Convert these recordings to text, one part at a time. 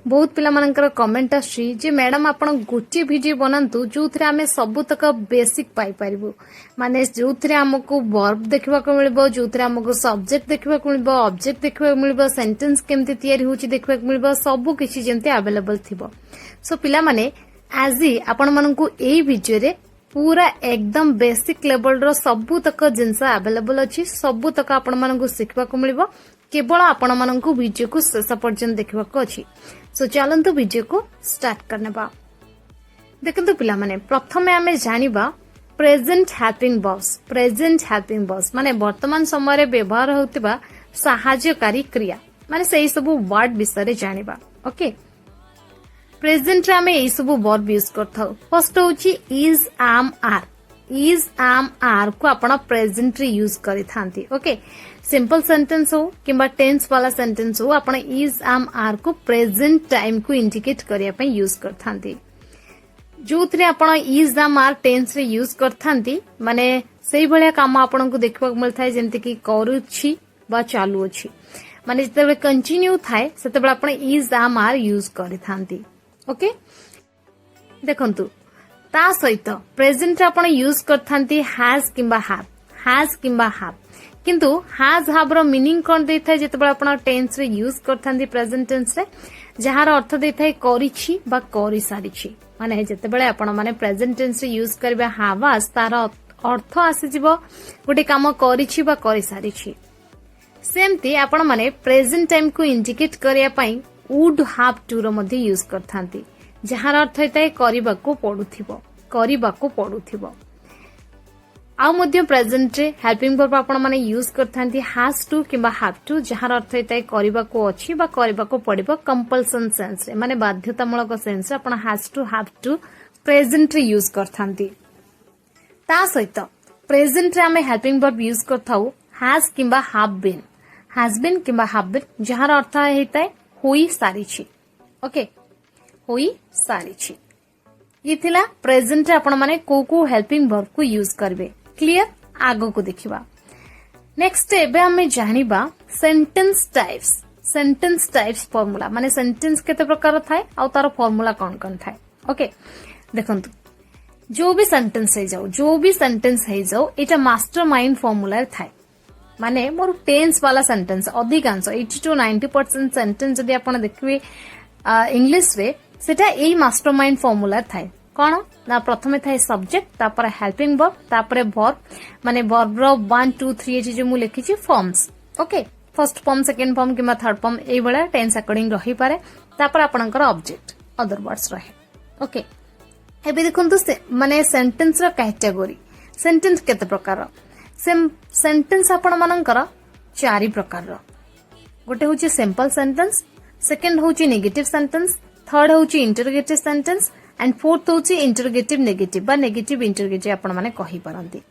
बहुत पिला मानकर कमेंट आछि जे मैडम आपण गोटे वीडियो बनांतु जो थरे आमे सब तक बेसिक पाई परिबो माने जो थरे हमको वर्ब देखबा को मिलबो जो थरे हमको सब्जेक्ट देखबा को मिलबो ऑब्जेक्ट देखबा को मिलबो सेंटेंस केमती तयारी होची देखबा को मिलबो सब किछि जेंते अवेलेबल थिबो सो पिला माने आजी आपण मानकु एई वीडियो रे पूरा एकदम बेसिक लेवल रो सब तक जिनस अवेलेबल अछि सब तक आपण मानकु सिखबा को मिलबो केवल आपण मानकु वीडियो को शेष पर्यंत देखबा को अछि सो चलंतु वीडियो को स्टार्ट करनेबा देखंतु पिला माने प्रथमे आमे जानिबा प्रेजेंट हेल्पिंग वर्ब्स माने वर्तमान समय रे व्यवहार होतिबा सहायकारी क्रिया माने सेही सब वर्ड विषय रे जानिबा ओके प्रेजेंट रे आमे एई सब वर्ब यूज करथाउ फर्स्ट होची इज एम आर को आपण प्रेजेंट रे यूज करि थांती ओके सिंपल सेंटेंस हो किंबा टेंस वाला सेंटेंस हो आपण इज एम आर को प्रेजेंट टाइम को इंडिकेट करिया पय यूज करथांती जोथरे आपण इज एम आर टेंस रे यूज करथांती माने सेही भलिया काम आपण को देखबा मिलथाय जेंति कि करूछि बा चालू अछि माने जते कंटिन्यू थाए सेते बेला आपण इज एम आर यूज करिथांती ओके देखंतु ता सहित प्रेजेंट रे आपण यूज करथांती हैज किंबा हैव किंतु हैज हैव रो मीनिंग कोन देथाय जते बेला आपण टेंस रे यूज करथांती प्रेजेंट टेंस रे जहार अर्थ देथाय करिछि बा करि सारिछि माने जते बेला आपण माने प्रेजेंट टेंस रे यूज करबे हैवास तार अर्थ आसी जिवो गोटे काम करिछि बा करि सारिछि सेमती आपण माने प्रेजेंट टाइम को इंडिकेट करिया पई वुड हैव टू रो मध्ये यूज करथांती जहार अर्थ हेताय करिबाको पडुथिबो आ मध्ये प्रेजेंट रे हेल्पिंग वर्ब आपण माने यूज करथांती हैज टू किंबा हैव टू जहार अर्थ हेताय करिबाको अछि बा करिबाको पडिबो कंपल्सन सेंस रे माने बाध्यतामूलक सेंस रे आपण हैज टू प्रेजेंट रे यूज करथांती ता सहित प्रेजेंट रे हमें हेल्पिंग वर्ब यूज करथाउ हैज किंबा हैव बीन जहार अर्थ हेताय होई सारिछि ओके होई सारिछि ये थिला प्रेजेंट रे आपण माने को हेल्पिंग वर्ब को यूज करबे क्लियर आगो को देखिबा नेक्स्ट एबे हमें जानिबा सेंटेंस टाइप्स फार्मूला माने सेंटेंस केते प्रकार थाए आ तार फार्मूला कोन थाए ओके देखंतु जो भी सेंटेंस हे जाऊ एटा मास्टरमाइंड फार्मूला थाए माने मोर टेंस वाला सेंटेंस अधिकांश 80 to 90% सेंटेंस जदि आपण देखिबे इंग्लिश रे सेटा एई मास्टरमाइंड फार्मूला थाए कोन ना प्रथमे थाए सब्जेक्ट तापर हेल्पिंग वर्ब तापर वर्ब माने वर्ब रो 1 2 3 जे मु लिखि छी forms okay first form second form किमा थर्ड फॉर्म एई बळा टेंस अकॉर्डिंग रही पारे तापर आपणकर ऑब्जेक्ट अदर वर्ड्स रहे ओके एबे देखंतु माने सेंटेंस रो कैटेगरी सेंटेंस केते प्रकार सेंटेंस आपण मानकर चारि प्रकार रो गोटे होची सिंपल सेंटेंस सेकंड होची नेगेटिव सेंटेंस थर्ड होची इंटरोगेटिव सेंटेंस एंड फोर्थ होची इंटरोगेटिव नेगेटिव बा नेगेटिव इंटरोगेटिव आपण माने कहि परंती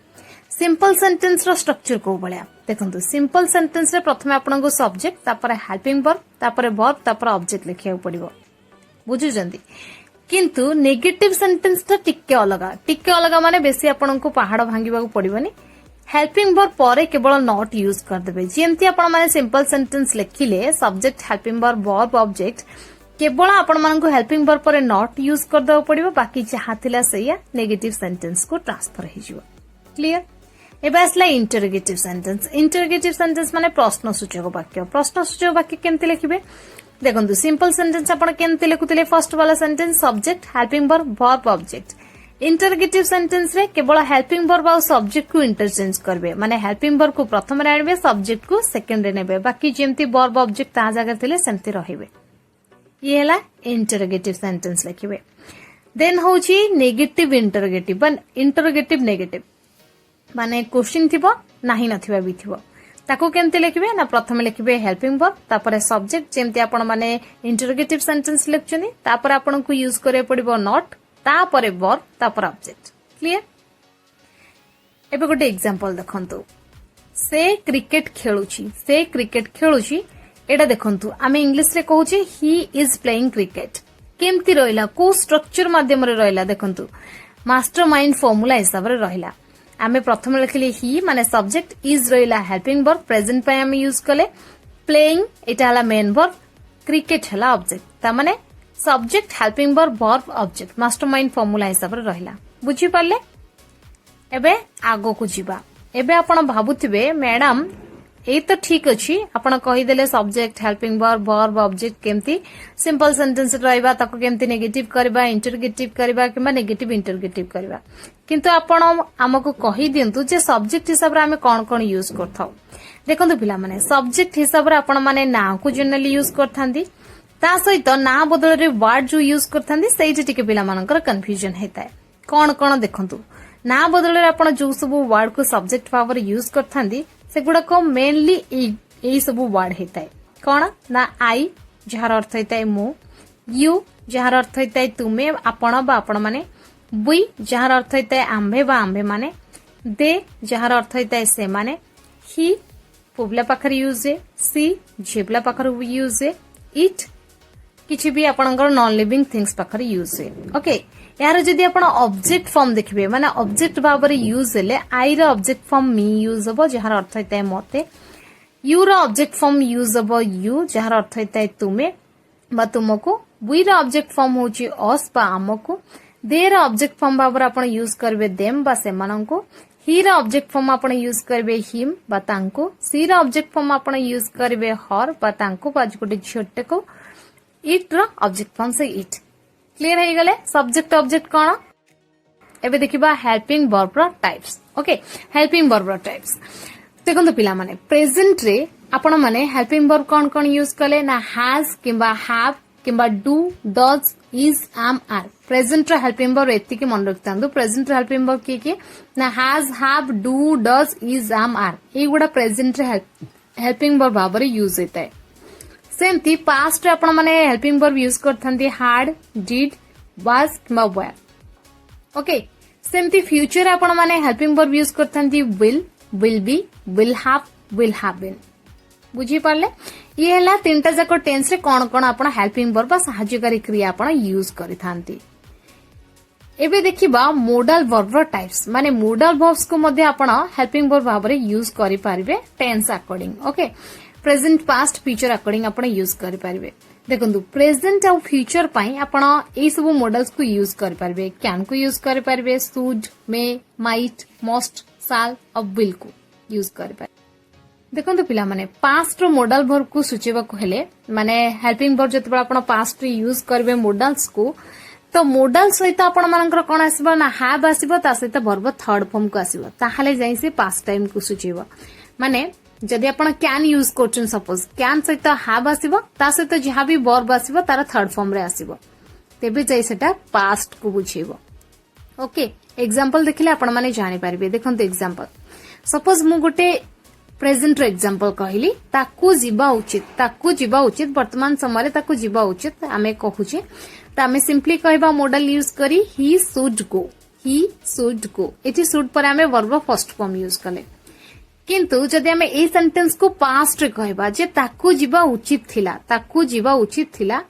सिंपल सेंटेंस रो स्ट्रक्चर को बळिया देखंतु सिंपल सेंटेंस रे प्रथमे आपण को सब्जेक्ट तापर हेल्पिंग वर्ब तापर वर्ब तापर ऑब्जेक्ट लिखिया पड़िबो बुझु जंदी किंतु नेगेटिव सेंटेंस तो टिके अलगा माने बेसी आपण को पहाड़ भांगीबा को पड़िबोनी हेल्पिंग वर्ब पर केवल नॉट यूज कर देबे जेमती आपण माने सिंपल सेंटेंस लिखिले सब्जेक्ट हेल्पिंग वर्ब ऑब्जेक्ट केवल आपण मानन को हेल्पिंग वर्ब पर नॉट यूज कर देबो पड़िबो बाकी जहा थिला सैया नेगेटिव सेंटेंस को ट्रांसफर हे जिवो क्लियर एबे असला इंटरोगेटिव सेंटेंस माने प्रश्न सूचक वाक्य केमते लिखिबे देखंतु सिंपल सेंटेंस आपण केमते लिखुतिले फर्स्ट वाला sentence subject helping verb object interrogative sentence रे केवल हेल्पिंग वर्ब और सब्जेक्ट को इंटरचेंज करबे माने हेल्पिंग वर्ब को प्रथम रे आनबे सब्जेक्ट को सेकंड रे नेबे बाकी जेमती वर्ब ऑब्जेक्ट ता जगह थिले सेमती रहिबे ये हला इंटरोगेटिव सेंटेंस लिखिबे देन होची नेगेटिव इंटरोगेटिव बन इंटरोगेटिव नेगेटिव माने क्वेश्चन थिबो नाही नथिबा भी थिबो ताको केमते लिखिबे ना प्रथम लिखिबे हेल्पिंग वर्ब तापर सब्जेक्ट जेमती आपण माने इंटरोगेटिव सेंटेंस लिखछनी तापर आपण को यूज करे पड़िबो नॉट तापर वर्ब तापर ऑब्जेक्ट क्लियर एबे गोटे एग्जांपल देखंतु से क्रिकेट खेलुची एटा देखंतु आमे इंग्लिश रे कहूची ही इज प्लेइंग क्रिकेट केमती रहिला को स्ट्रक्चर माध्यम रे रहिला देखंतु मास्टरमाइंड फार्मूला हिसाब रे रहिला आमे प्रथम लिखिले ही माने सब्जेक्ट इज रहिला हेल्पिंग वर्ब प्रेजेंट पे आमे यूज कले प्लेइंग एटा हला मेन वर्ब क्रिकेट है ऑब्जेक्ट ता माने subject helping verb verb object mastermind formula हिसाब रे रहिला बुझी पाले। एबे आगो को जीवा एबे आपण भाबुथिबे मैडम ए तो ठीक अछि आपण कहि देले subject helping verb verb object केमती सिंपल सेंटेंस रहइबा ताको केमती नेगेटिव करबा इंटरगेटिव करबा किबा नेगेटिव इंटरगेटिव करबा किंतु आपण हमको कहि दियंतु जे सब्जेक्ट हिसाब रे हमें कोन कोन यूज करथाउ। देखंतु पिला माने सब्जेक्ट हिसाब रे आपण माने ना को जनरली यूज करथांदी ता सहित ना बदल रे वर्ड जो यूज करथांदी सेही टिके पिला मानकर कंफ्यूजन हेताय कोन कोन देखंतु ना बदल रे आपण जो सब वर्ड को सब्जेक्ट भाव रे यूज करथांदी सेगुड़ा को मेनली ए सब वर्ड हेता है कौन ना आई जार अर्थ होता है मु यू जार अर्थ होता है तुमे आपण बा आपण माने बुई जार अर्थ होता है आंबे बा आंबे माने दे जार अर्थ होता है से माने ही पुबला पाखर यूज है सी झेबला पाखर यूज है इट किछि भी आपनकर नॉन लिविंग थिंग्स पाखर यूज है ओके। यार जदि आपण ऑब्जेक्ट फॉर्म देखिबे माने ऑब्जेक्ट भाव रे यूज हेले आई रो ऑब्जेक्ट फॉर्म मी यूज हबो जहार अर्थ होता है मते यू रो ऑब्जेक्ट फॉर्म यूज हबो यू जहार अर्थ होता है तुमे बा तुमको वी रो ऑब्जेक्ट फॉर्म होची अस बा हमको दे रो ऑब्जेक्ट फॉर्म भाव रे आपण यूज करबे देम बा सेमाननको ही रो ऑब्जेक्ट फॉर्म आपण यूज करबे हिम बा तांको सी रो ऑब्जेक्ट फॉर्म आपण यूज करबे हर बा तांको बा गोटे छोटे को इट रो ऑब्जेक्ट फॉर्म से इट क्लियर है गले सब्जेक्ट ऑब्जेक्ट कौन एबे देखिबा हेल्पिंग वर्ब रो टाइप्स ओके। हेल्पिंग वर्ब रो टाइप्स देखंतु पिला माने प्रेजेंट रे आपण माने हेल्पिंग वर्ब कौन कौन यूज कले ना हैज किंबा हैव किंबा do does is am are present रो हेल्पिंग वर्ब एति के मन रखतांदु प्रेजेंट रो हेल्पिंग वर्ब के ना has have do does is am are ए गुडा प्रेजेंट रे हेल्पिंग वर्ब भाव रे यूज होता है। सेमती पास्ट रे आपण माने हेल्पिंग वर्ब यूज करथांती हार्ड डिड वाज किंबा वेयर ओके। सेमती फ्यूचर रे आपण माने हेल्पिंग वर्ब यूज करथांती will will be will have been बुझी पारले। ये हला तीनटा जाक टेंस रे कोन कोन आपण हेल्पिंग वर्ब बा सहायकारी क्रिया आपण यूज करिथांती। एबे देखिबा मोडल वर्ब रो टाइप्स माने मोडल वर्ब्स को मध्ये आपण हेल्पिंग वर्ब भाव रे यूज करि पारिबे tense according okay. Present past future according आपण यूज करि पारिबे देखंतु प्रेजेंट और फ्यूचर पई आपण ए सब मॉडल्स को यूज करि पारिबे कैन को यूज करि पारिबे शुड मे माइट मोस्ट शाल और विल को यूज करि पारिबे। देखंतु पिला माने पास्ट रो मॉडल वर्ब को सूचेबा को हेले माने हेल्पिंग वर्ब जतबा आपण पास्ट रे यूज करबे मॉडल्स को तो मॉडल सहित आपण मानकर कोन आसीबो ना हैव आसीबो ता सहित वर्ब थर्ड फॉर्म को आसीबो ताहाले जाई से पास्ट टाइम को सूचेबो माने जदि आपण कैन यूज करछन सपोज कैन सहित हैव आसीबो ता सहित जहा भी वर्ब आसीबो तार थर्ड फॉर्म रे आसीबो तेबे जाई सेटा पास्ट को बुझेबो ओके। एग्जांपल देखिले आपण माने जानि पारिबे देखंतु एग्जांपल सपोज मु गोटे प्रेजेंट रो एग्जांपल कहली ताकू जीवा उचित वर्तमान समय रे ताकू जीवा उचित आमे कहूचे त आमे सिंपली कहबा मॉडल यूज करी ही शुड गो एठी शुड पर आमे वर्ब फर्स्ट फॉर्म यूज कले किंतु जदि आमे ए सेंटेंस को पास्ट रे कहबा जे ताकू जीवा उचित थिला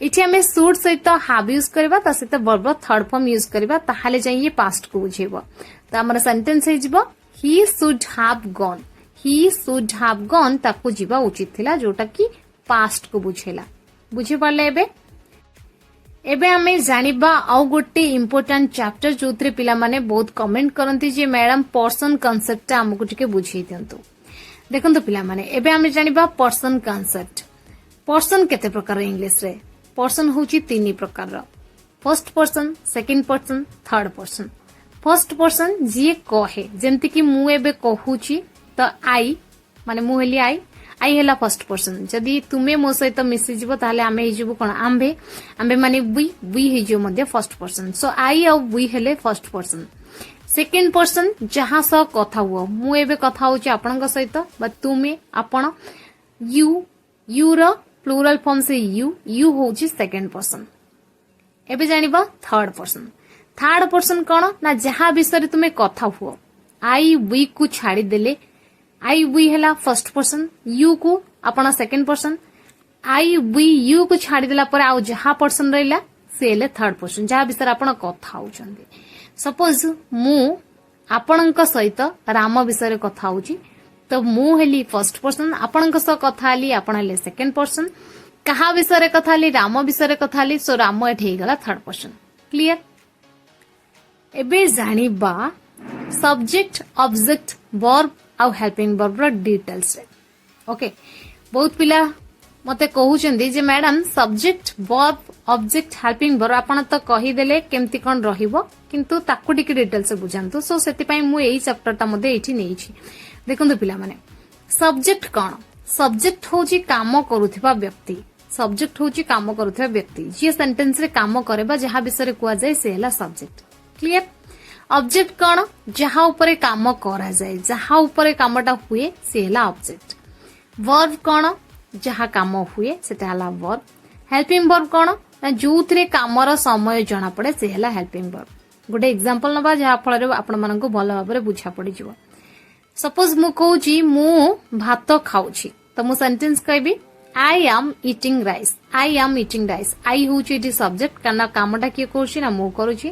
एठी आमे शुड सहित हैव यूज करबा ता सहित वर्ब थर्ड फॉर्म यूज करबा ताहाले जाई ये पास्ट को बुझेबो त हमर सेंटेंस हे जिवो ही शुड हैव गॉन ताकू जीवा उचित थिला जोटा कि पास्ट को बुझेला बुझी पारले। एबे आमे जानिबा आ गोटे इंपोर्टेंट चैप्टर जोतरे पिला माने बहुत कमेंट करंती जे मैडम पर्सन कांसेप्ट हमकु टिके बुझेई दियंतु। देखंतु पिला माने एबे आमे जानिबा पर्सन कांसेप्ट पर्सन केते प्रकार इंग्लिश रे पर्सन होची तीन प्रकार रो first person second person third person. First person जे कहे जेंति कि मु एबे कहूची तो आई माने मु हेली आई हेला फर्स्ट पर्सन जदि तुमे मो सहित मिसी जिवो ताले आमे हे जिवो कोन आंबे माने वी हे जिवो मध्ये फर्स्ट पर्सन सो आई और वी हेले फर्स्ट पर्सन। सेकंड पर्सन जहां स कथा हुओ मु एबे कथा होची आपनका सहित बा तुमे आपण यू रो प्लूरल फॉर्म से यू होची सेकंड पर्सन। एबे जानिबा थर्ड पर्सन कोन ना जहां विषय तुमे कथा हुओ आई वी को छाड़ी देले आई वी हेला फर्स्ट पर्सन यू को अपना second person I we you को छाड़ी देला पर आउ जहा पर्सन रहिला से हेले थर्ड पर्सन जहा विषय आपण कथा होचंदी। सपोज मु आपणक सहित राम विषय कथा होची तो मु हेली फर्स्ट पर्सन आपणक सह कथा हली आपण हेले सेकंड पर्सन कहा विषय कथा हली राम विषय कथा हली सो राम एठी गला थर्ड पर्सन क्लियर एबे जानिबा सब्जेक्ट ऑब्जेक्ट वर्ब आउ हेल्पिंग वर्ब रो डिटेल्स ओके बहुत पिला मते कहउचंदी जे madam subject verb object helping verb आपण तो कहि देले केमती कोन रहिबो किंतु ताकू टिके डिटेल से बुझांतु सो सेति पई मु एई चैप्टर ता मध्ये एठी नेई छी देखंतु पिला माने सब्जेक्ट कोन सब्जेक्ट होची काम करूथिबा व्यक्ति सब्जेक्ट होची काम करूथिबा व्यक्ति जे सेंटेंस रे काम करेबा जहा विषय कुआ जाय से हला सब्जेक्ट क्लियर ऑब्जेक्ट कोन जहा ऊपर काम करा जाय जहा ऊपर कामटा हुए से हला ऑब्जेक्ट वर्ब कोन जहा काम हुए सेटा हला वर्ब हेल्पिंग वर्ब कोन जोथरे कामर समय जणा पड़े से हला हेल्पिंग वर्ब गोटे एग्जांपल नबा जहा फल रे आपण मानन को भलो भाबरे बुझा पड़ी जिवो सपोज मु कहूची मु भात खाउची तो मु सेंटेंस कहबी I am eating rice I am eating rice आई होची इटी सब्जेक्ट काना कामटा किए करूची ना मु करूची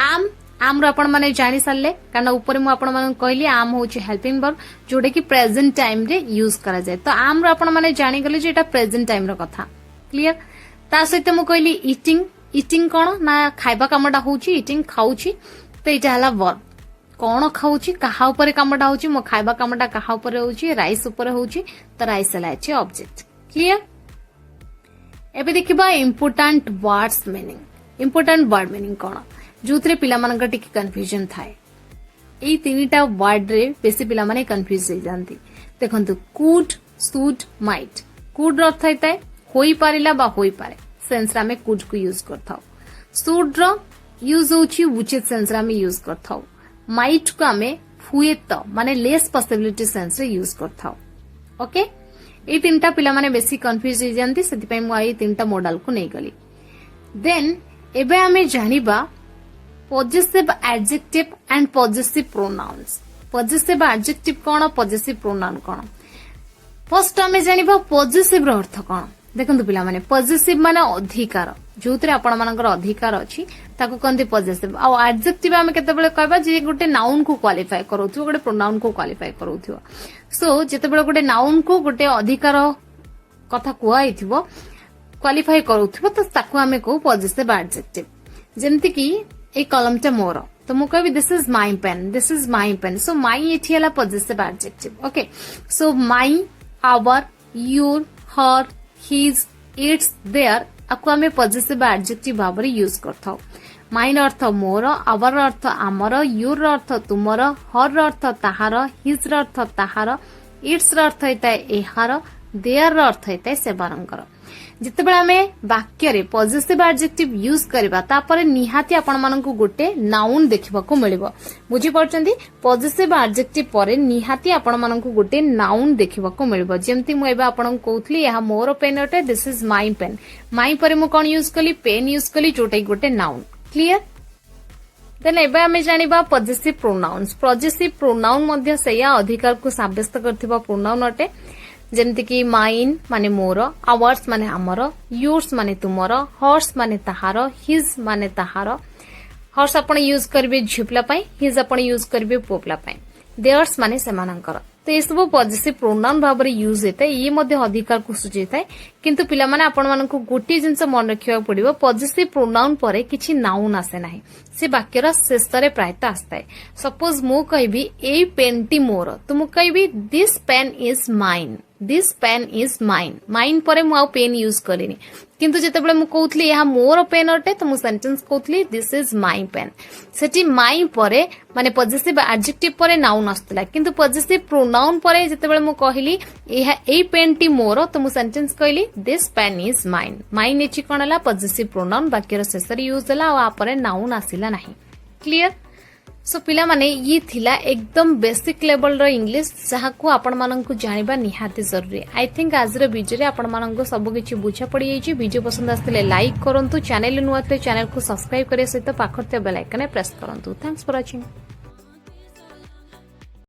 आम आम रो आपण माने जानि सारले काना ऊपर मु आपण माने कहली आम होची हेल्पिंग वर्ब जोडे की प्रेजेंट टाइम रे यूज करा जाय तो आम रो आपण माने जानि गले जे एटा प्रेजेंट टाइम रो कथा क्लियर ता सहित मु कहली ईटिंग ईटिंग कोन ना खाइबा कामटा होची ईटिंग खाउची तो एटा हला वर्ब कोन खाउची कहा ऊपर कामटा होची मो खाइबा कामटा कहा ऊपर होची राइस ऊपर होची तो राइस हला अछि ऑब्जेक्ट क्लियर एबे देखिबा important words meaning important word meaning कोन जोथरे पिला मानक टिके कंफ्यूजन थाए एई तीनटा वर्ड रे बेसी पिला माने कंफ्यूज हो जानती देखंतु कुड शुड माइट कुड रो अर्थ हैताय होई पारिला बा होई पारे सेंस रा में कुड को यूज करथाउ शुड रो यूज होची उचित सेंस रा में यूज करथाउ माइट को हमें हुए तो माने लेस पॉसिबिलिटी सेंस रे यूज करथाउ ओके ए तीनटा पिला माने बेसी कंफ्यूज हो जानती सेति पई मु ए तीनटा मॉडल को नै गली देन एबे हमें जानिबा possessive adjective and possessive pronouns possessive adjective cone possessive pronoun cone first हमें जानिबा possessive रो अर्थ कोन देखंतु पिला माने possessive माने अधिकार जोतरे आपण मानकर अधिकार अछि ताको कोनते possessive आ adjective हमें केते बेले कहबा जे गोटे नाउन को क्वालिफाई करौथियो गोटे प्रोनाउन को क्वालिफाई करौथियो सो जेते बेले गोटे नाउन को गोटे अधिकार कथा कुआ हिथिबो क्वालिफाई करौथिबो तो ताको हमें को possessive adjective जेमति की ए कलम टे मोर तो मु कहबी this is my pen so my एठी हला positive adjective okay so my our your her his its their आपको हमें पॉजिटिव एडजेक्टिव भाव रे यूज करथाउ माय अर्थ मोर आवर अर्थ आमर योर अर्थ तुमर हर अर्थ ताहार हिज अर्थ ताहार इट्स अर्थ हैताय एहार देयर अर्थ हैताय सेबारंकर जितेबेले आमे वाक्य रे पॉजिटिव एडजेक्टिव यूज करबा तापर निहाती आपण मानकु गोटे नाउन देखिबा को मिलिबो बुझी परचंदी पॉजिटिव एडजेक्टिव परे निहाती आपण मानकु गोटे नाउन देखिबा को मिलिबो जेमति मु एबा आपण कहउथली यहा मोर पेन अटे this is my pen my परे मु कोन यूज कली पेन यूज कली जोटे गोटे नाउन क्लियर देन एबे आमे जानिबा पॉजिटिव प्रोनाउन मध्ये सेया अधिकार को साब्यस्त करथिबा प्रोनाउन अटे जेमति की माइन माने मोर आवर्स माने हमर योर्स माने तुमर हर्स माने ताहार हिज माने ताहार हर्स आपण यूज करबे झिपला पई हिज आपण यूज करबे पोपला पई देयर्स माने सेमानंकर तो ये सब पॉजिटिव प्रोनाउन भाव रे यूज हेता ये मध्ये अधिकार को सूचिताय किंतु पिला माने आपण मानकु गोटी जिंस मन रखिया पड़िबो पॉजिटिव प्रोनाउन परे किछि नाउन आसे नाही से वाक्यर शेषरे प्रायत आस्ताय सपोज मु कहबी ए पेनटी मोर तो मु कहबी दिस पेन इज माइन परे मु आ पेन यूज करिनी किंतु जेतेबेले मु कहउथली यहा मोर पेन अटे तो मु सेंटेंस कहउथली दिस इज माय पेन सेठी माय परे माने पॉजिटिव एडजेक्टिव परे नाउन आस्तला किंतु पॉजिटिव प्रोनाउन परे जेतेबेले मु कहली यहा ए पेनटी मोर तो मु सेंटेंस कहली दिस पेन इज माइन एची कोनला पॉजिटिव प्रोनाउन वाक्यर शेषरे यूज होला आ परे नाउन आसिला नाही क्लियर सो पिला माने ये थिला एकदम बेसिक लेवल रो इंग्लिश जहा को आपण मानन को जानिबा निहाती जरूरी आई थिंक आज रो वीडियो रे आपण मानन को सब किछि बुझा पड़ी जाई छि वीडियो पसंद आस्तिले लाइक करंतु चैनल नुआते चैनल को सब्सक्राइब करे सहित पाखरते बेल आइकन प्रेस करंतु थैंक्स फॉर वाचिंग।